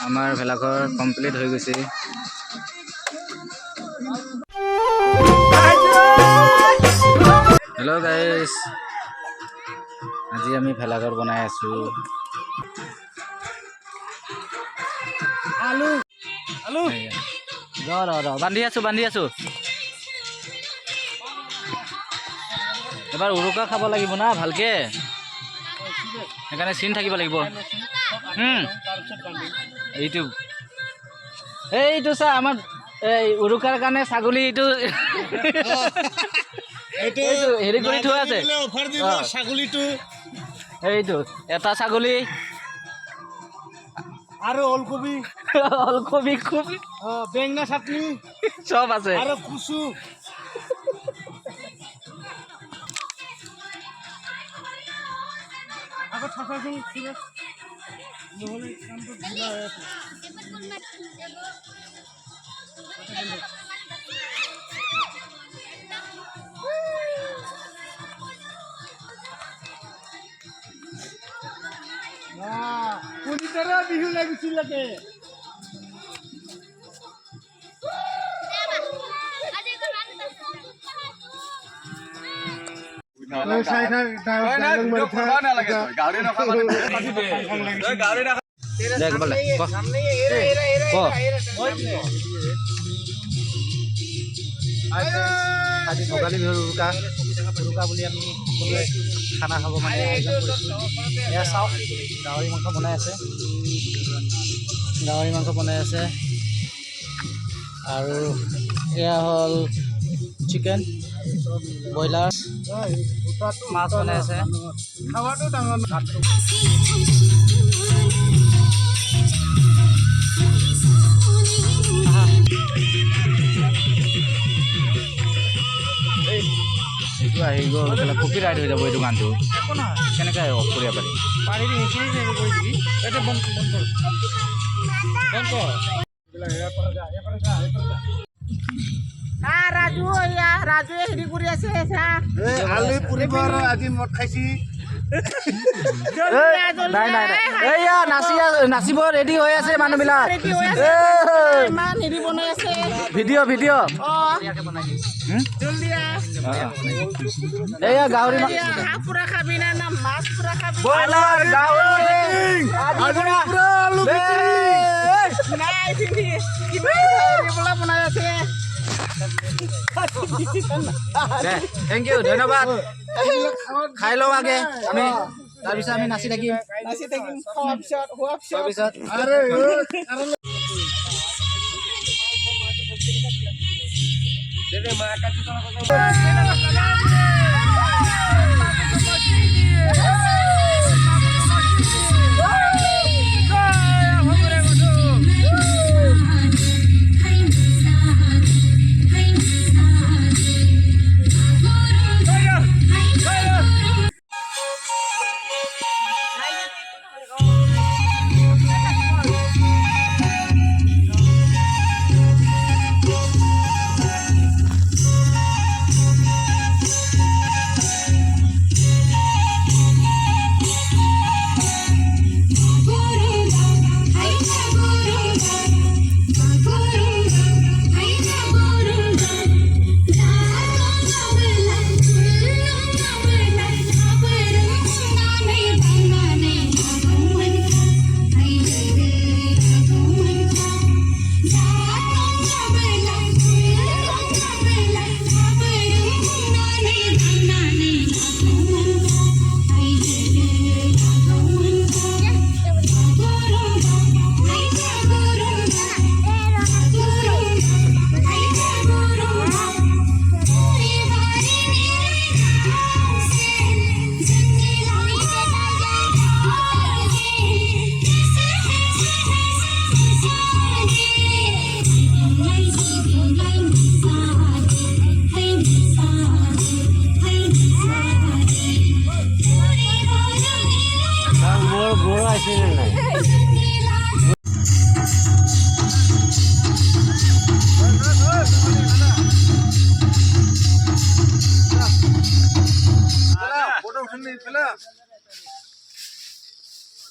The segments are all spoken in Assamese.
আমাৰ ভেলাঘৰ কমপ্লিট হৈ গৈছে। হেল্ল' গাইজ, আজি আমি ভেলাঘৰ বনাই আছো। বান্ধি আছো। এবাৰ উৰুকা খাব লাগিব না ভালকে, সেইকাৰণে চিন থাকিব লাগিব। এইটো চা, আমাৰ এই উৰুকাৰ কাৰণে ছাগলী এইটো হেৰি কৰি থোৱা আছে। এইটো এটা ছাগলী আৰু ওলকবি বেঙেনা চাটনি চব আছে আৰু কুচু। বিহু লাগিছিল আজি ভোগালী বিহুৰ উৰুকা বুলি আমি সকলোৱে খানা খাব মানে আয়োজন কৰিছোঁ। এয়া চাওক, গাহৰি মাংস বনাই আছে আৰু এয়া হ'ল চিকেন, ব্ৰইলাৰ, মাছ বনাই আছে। এইটো আহি গ'ল, কপি ৰাইড হৈ যাব এইটো গানটো। কেনেকৈ অফ কৰিব পাৰি? ৰাজুৱে হেৰি কৰি আছে, আজি মদ খাইছি। নাচিব ৰেডি হৈ আছে মানুহবিলাক। ভিডিঅ' এইয়া গাহৰি বনাই আছে। থেংক ইউ, ধন্যবাদ। খাই লওঁ আগে আমি, তাৰপিছত আমি নাচি থাকিম।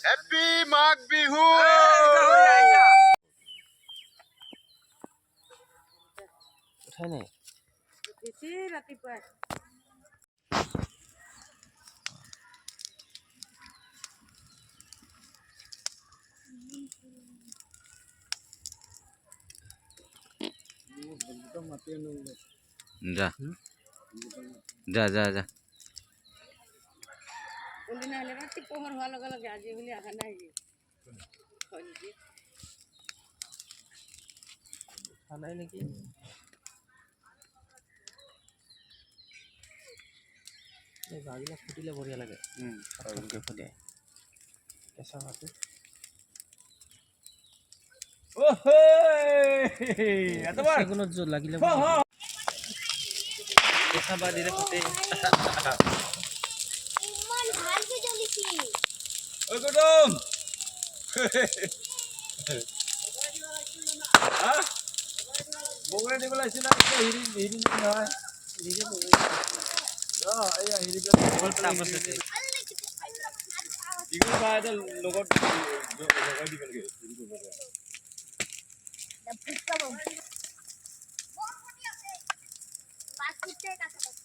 হেপী মাঘ বিহু উঠাই নাই ৰাতিপুৱাই যা যা যা যা কোনদিনা আহিলে ৰাতি পোহৰ হোৱাৰ লগে লগে আজি বুলি অহা নাই হয় নেকি উঠা নাই নেকি এই বাঁহবিলাক ফুটিলে বঢ়িয়া লাগে ফুটে কেঁচা বাঁহটো চেগুনত য'ত লাগিলে কেঁচা বাঁহ দিলে ফুটে ইমান ভালকে জ্বলিছি ঐ গৌতম বগৰী দিবলৈ আহিছিল হেৰি হেৰি নহয় দীঘল বাঁহ এটা লগত লগাই দিব লাগে পাঁচ ফুটে কাটা